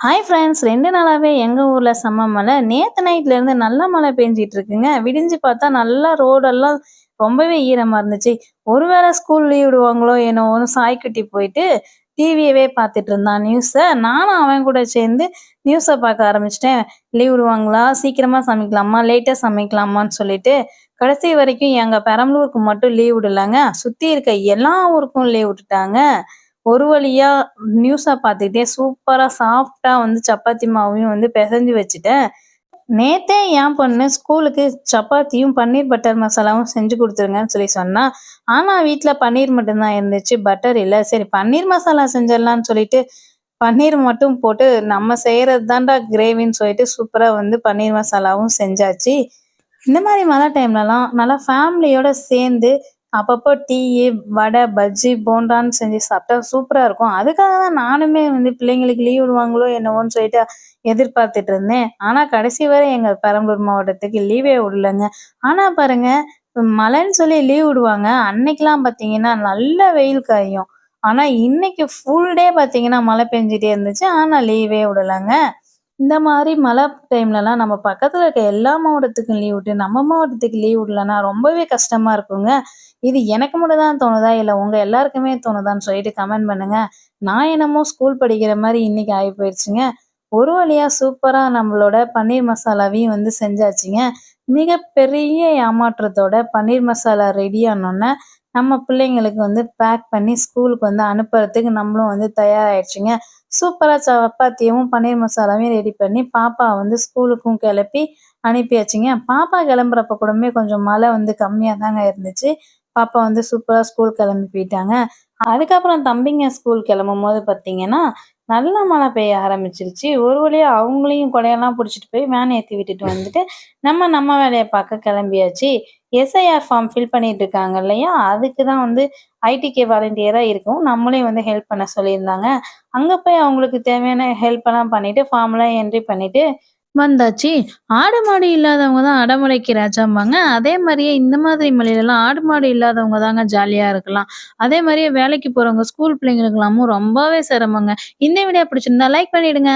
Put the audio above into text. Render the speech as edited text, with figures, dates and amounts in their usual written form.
Hi friends 2 நாளாவே எங்க ஊர்ல செம்ம மழை. நேத்து நைட்ல இருந்து நல்ல மழை பெஞ்சிட்டு இருக்குங்க. விடிஞ்சு பார்த்தா நல்லா ரோடெல்லாம் ரொம்பவே ஈரமா இருந்துச்சு. ஒருவேளை ஸ்கூல் லீவ் விடுவாங்களோ என்னவோன்னு சாய்க்குட்டி போயிட்டு டிவியவே பார்த்துட்டு இருந்தான் நியூஸ. நானும் அவன் கூட சேர்ந்து நியூஸ பார்க்க ஆரம்பிச்சுட்டேன். லீவ் விடுவாங்களா? சீக்கிரமா சமைக்கலாமா? லேட்டா சமைக்கலாமான்னு சொல்லிட்டு கடைசி வரைக்கும் எங்க பெரம்பலூருக்கு மட்டும் லீவ் விடலங்க. சுத்தி இருக்க எல்லா ஊருக்கும் லீவ் விட்டுட்டாங்க. ஒரு வழியா நியூஸ பார்த்துக்கிட்டே சூப்பரா சாஃப்ட்டா வந்து சப்பாத்தி மாவையும் வந்து பெசஞ்சு வச்சுட்டேன். நேத்தே என் பொண்ணு ஸ்கூலுக்கு சப்பாத்தியும், பன்னீர் பட்டர் மசாலாவும் செஞ்சு குடுத்துருங்கன்னு சொல்லி சொன்னா. ஆனா வீட்ல பன்னீர் மட்டும் தான் இருந்துச்சு. பட்டர் இல்ல. சரி பன்னீர் மசாலா செஞ்சிடலான்னு சொல்லிட்டு, பன்னீர் மட்டும் போட்டு நம்ம செய்றது தான்டா கிரேவின்னு சொல்லிட்டு சூப்பரா வந்து பன்னீர் மசாலாவும் செஞ்சாச்சு. இந்த மாரி மழை டைம்லலாம் நல்லா ஃபேமிலியோட சேர்ந்து அப்பப்போ டீயி, வடை, பஜ்ஜி, போண்டான்னு செஞ்சு சாப்பிட்டா சூப்பரா இருக்கும். அதுக்காக தான் நானுமே வந்து பிள்ளைங்களுக்கு லீவ் விடுவாங்களோ என்னவோன்னு சொல்லிட்டு எதிர்பார்த்துட்டு இருந்தேன். ஆனா கடைசி வரை எங்க பெரம்பலூர் மாவட்டத்துக்கு லீவே விடலங்க. ஆனா பாருங்க, மழைன்னு சொல்லி லீவ் விடுவாங்க. அன்னைக்கெல்லாம் பார்த்தீங்கன்னா, நல்ல வெயில் காயும். ஆனா இன்னைக்கு ஃபுல் டே பார்த்தீங்கன்னா, மழை பெஞ்சுட்டே இருந்துச்சு. ஆனா லீவே விடலங்க. இந்த மாரி மழை டைம்லலாம் நம்ம பக்கத்துல இருக்க எல்லா மாவட்டத்துக்கும் லீவ் விட்டு, நம்ம மாவட்டத்துக்கு லீவ் விடலன்னா ரொம்பவே கஷ்டமா இருக்குங்க. இது எனக்கு மட்டும் தான் தோணுதா? இல்ல உங்க எல்லாருக்குமே தோணுதான்னு சொல்லிட்டு கமெண்ட் பண்ணுங்க. நான் என்னமோ ஸ்கூல் படிக்கிற மாரி இன்னைக்கு ஆயி போயிருச்சுங்க. ஒரு வழியா சூப்பரா நம்மளோட பன்னீர் மசாலாவையும் வந்து செஞ்சாச்சுங்க. மிகப்பெரிய ஏமாற்றத்தோட பன்னீர் மசாலா ரெடி ஆனோனே, நம்ம பிள்ளைங்களுக்கு வந்து பேக் பண்ணி ஸ்கூலுக்கு வந்து அனுப்புறதுக்கு நம்மளும் வந்து தயாராகிடுச்சுங்க. சூப்பரா சப்பாத்தியும், பன்னீர் மசாலாவையும் ரெடி பண்ணி பாப்பா வந்து ஸ்கூலுக்கும் கிளப்பி அனுப்பியாச்சுங்க. பாப்பா கிளம்புறப்ப கூடமே கொஞ்சம் மழை வந்து கம்மியா தாங்க இருந்துச்சு. பாப்பா வந்து சூப்பரா ஸ்கூல் கிளம்பி போயிட்டாங்க. அதுக்கப்புறம் தம்பிங்க ஸ்கூல் கிளம்பும்போது பார்த்தீங்கன்னா, நல்ல மழை பெய்ய ஆரம்பிச்சிருச்சு. ஒரு வழியா அவங்களையும் கொடையெல்லாம் புடிச்சிட்டு போய் வேன் ஏத்தி விட்டுட்டு வந்துட்டு, நம்ம வேலைய பார்க்க கிளம்பியாச்சு. எஸ்ஐஆர் ஃபார்ம் ஃபில் பண்ணிட்டு இருக்காங்க இல்லையா? அதுக்கு தான் வந்து ஐடிகே வாலண்டியரா இருக்கவும் நம்மளையும் வந்து ஹெல்ப் பண்ண சொல்லியிருந்தாங்க. அங்க போய் அவங்களுக்கு தேவையான ஹெல்ப் எல்லாம் பண்ணிட்டு, ஃபார்ம்லாம் என்ட்ரி பண்ணிட்டு வந்தாச்சு. ஆடு, மாடு இல்லாதவங்க தான் அடமலைக்கு ராஜாம்பாங்க. அதே மாரியே இந்த மாதிரி மலையிலலாம் ஆடு, மாடு இல்லாதவங்க தாங்க ஜாலியா இருக்கலாம். அதே மாரியே வேலைக்கு போறவங்க, ஸ்கூல் பிள்ளைங்களுக்கெல்லாமும் ரொம்பவே சிரமங்க. இந்த வீடியோ பிடிச்சிருந்தா லைக் பண்ணிடுங்க.